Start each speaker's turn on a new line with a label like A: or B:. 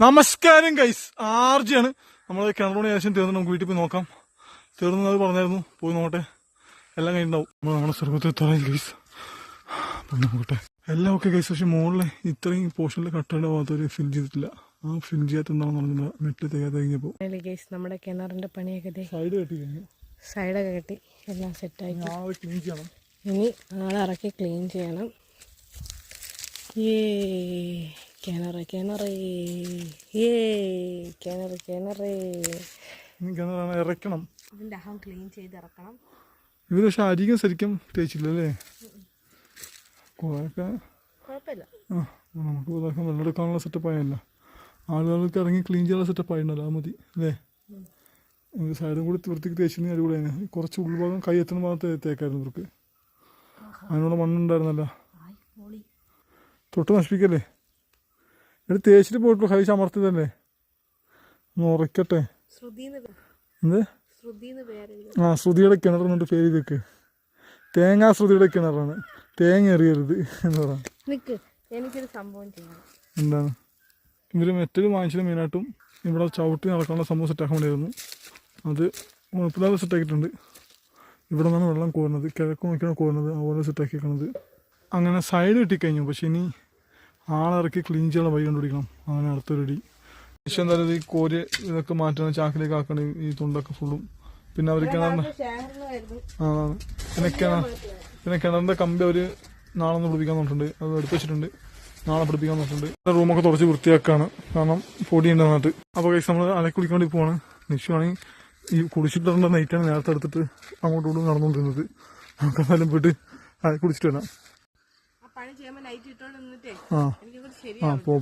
A: നമസ്കാരം ഗൈസ്, ആർജിയാണ്. നമ്മളെ കിണറോണി ഏകദേശം തീർന്നു. നമുക്ക് വീട്ടിൽ പോയി നോക്കാം. തീർന്നു അത് പറഞ്ഞായിരുന്നു, പോയി നോക്കട്ടെ. എല്ലാം കഴിഞ്ഞിട്ടുണ്ടാവും. നമ്മുടെ സ്ഥലത്ത് എത്താറായി ഗൈസ്. നോക്കട്ടെ, എല്ലാം ഓക്കെ ഗൈസ്. പക്ഷെ മുകളിലെ ഇത്രയും പോർഷനിൽ കട്ടേണ്ട ഭാഗത്തൊരു ഫിൽ ചെയ്തിട്ടില്ല. ആ ഫിൽ ചെയ്യാത്ത എന്താണെന്ന് പറഞ്ഞില്ല. മെറ്റ് തയ്യാതെ കഴിഞ്ഞപ്പോൾ
B: നമ്മുടെ കിണറിന്റെ പണിയൊക്കെ
A: സൈഡ് കെട്ടി കഴിഞ്ഞു.
B: സൈഡൊക്കെ കെട്ടി എല്ലാം സെറ്റായി.
A: ക്ലീൻ ചെയ്യണം.
B: ഇനി ആളിറക്കി ക്ലീൻ ചെയ്യണം. കിണറ് കിണറ് കിണറ് കിണറ്
A: കിണറാണ് ഇറക്കണം.
B: ഇതിന്റെ അഹം ക്ലീൻ ചെയ്ത് ഇറക്കണം.
A: ഇവര് പക്ഷെ അരികം ശരിക്കും തേച്ചില്ലല്ലേ? കുറേയൊക്കെ
B: കുഴപ്പമില്ല.
A: നമുക്ക് ഇതൊക്കെ വെള്ളം എടുക്കാനുള്ള സെറ്റപ്പ് ആയല്ല. ആളുകൾക്ക് ഇറങ്ങി ക്ലീൻ ചെയ്യാനുള്ള സെറ്റപ്പ് ആയിട്ടുണ്ടല്ലോ. അത് മതി അല്ലേ? സൈഡും കൂടി വൃത്തിക്ക് തേച്ചിരുന്ന അടിപൊളിയാണ്. കുറച്ച് ഉൾഭാഗം കൈ എത്തുന്ന ഭാഗത്ത് തേക്കായിരുന്നു ഇവർക്ക്. അതിനുള്ള മണ്ണുണ്ടായിരുന്നല്ലോ. തൊട്ട് നശിപ്പിക്കല്ലേ? ഇവിടെ തേച്ചിട്ട് പോയിട്ടുള്ളൂ. കൈ ചമർത്തിയതല്ലേ? ഒന്ന് ഉറക്കട്ടെ. എന്ത്? ശ്രുതിയുടെ കിണർ എന്നിട്ട് പേര് വെക്ക്. തേങ്ങാ ശ്രുതിയുടെ കിണറാണ്. തേങ്ങ എറിയരുത് എന്ന് പറയാം.
B: എനിക്കൊരു സംഭവം ചെയ്യണം.
A: എന്താണ്? ഇവര് മെറ്റൽ വാങ്ങിച്ചത് മെയിനായിട്ടും ഇവിടെ ചവിട്ടി നടക്കാനുള്ള സംഭവം സെറ്റാക്കാൻ വേണ്ടിയായിരുന്നു. അത് കുഴപ്പമില്ലാതെ സെറ്റാക്കിയിട്ടുണ്ട്. ഇവിടെ നിന്നാണ് വെള്ളം കോരുന്നത്. കിഴക്ക് നോക്കിയാണ് കോരുന്നത്. അതുപോലെ സെറ്റാക്കിയിരിക്കുന്നത്. അങ്ങനെ സൈഡ് കിട്ടിക്കഴിഞ്ഞു. പക്ഷെ ഇനി ആളിറക്കി ക്ലീൻ ചെയ്യാനുള്ള വഴി കണ്ടുപിടിക്കണം. അങ്ങനെ അടുത്തൊരു അടി. പക്ഷെ എന്തായാലും ഈ കോര് ഇതൊക്കെ മാറ്റണം. ചാക്കിലേക്ക് ആക്കണം ഈ തുണ്ടൊക്കെ ഫുള്ളും. പിന്നെ അവർ കിണറിന് പിന്നെ കിണറിന്റെ കമ്പി അവർ നാളെ ഒന്ന് പിടിപ്പിക്കാൻ നോക്കിട്ടുണ്ട്. അത് എടുത്ത് വെച്ചിട്ടുണ്ട്. നാളെ പിടിപ്പിക്കാൻ നോക്കിട്ടുണ്ട്. റൂമൊക്കെ തുടച്ച് വൃത്തിയാക്കാണ്. കാരണം പൊടിയുണ്ട് നന്നായിട്ട്. അപ്പോൾ കഴിച്ച് നമ്മൾ അലക്കി കുളിക്കാൻ വേണ്ടി പോവാണ്. നിശ്ചയമാണെങ്കിൽ ഈ കുളിച്ചിട്ടുള്ള നൈറ്റാണ് നേരത്തെ എടുത്തിട്ട് അങ്ങോട്ടും ഇങ്ങോട്ടും നടന്നുകൊണ്ടിരുന്നത്. നമുക്ക് എന്തായാലും പോയിട്ട് കുളിച്ചിട്ട് വരാം. പോ